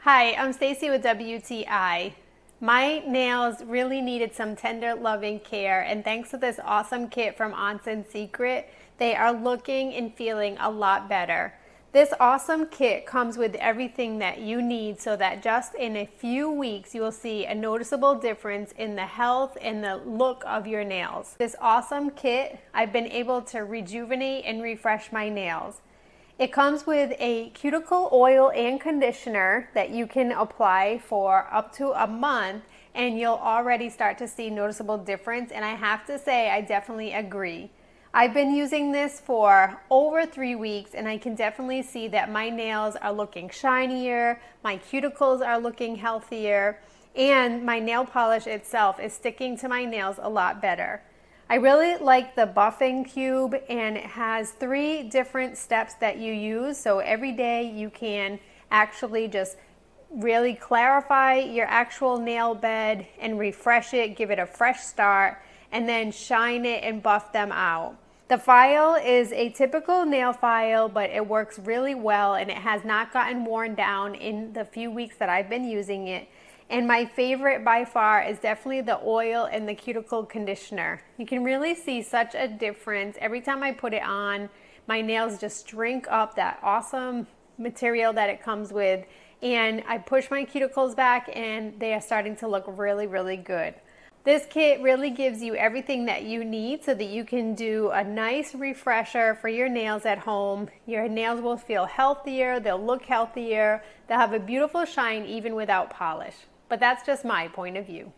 Hi, I'm Stacy with WTI. My nails really needed some tender, loving care, and thanks to this awesome kit from Onsen Secret, they are looking and feeling a lot better. This awesome kit comes with everything that you need so that just in a few weeks you will see a noticeable difference in the health and the look of your nails. This awesome kit, I've been able to rejuvenate and refresh my nails. It comes with a cuticle oil and conditioner that you can apply for up to a month, and you'll already start to see noticeable difference, and I have to say I definitely agree. I've been using this for over 3 weeks, and I can definitely see that my nails are looking shinier, my cuticles are looking healthier, and my nail polish itself is sticking to my nails a lot better. I really like the buffing cube, and it has 3 different steps that you use, so every day you can actually just really clarify your actual nail bed and refresh it, give it a fresh start, and then shine it and buff them out. The file is a typical nail file, but it works really well and it has not gotten worn down in the few weeks that I've been using it. And my favorite by far is definitely the oil and the cuticle conditioner. You can really see such a difference. Every time I put it on, my nails just shrink up, that awesome material that it comes with. And I push my cuticles back and they are starting to look really, really good. This kit really gives you everything that you need so that you can do a nice refresher for your nails at home. Your nails will feel healthier, they'll look healthier, they'll have a beautiful shine even without polish. But that's just my point of view.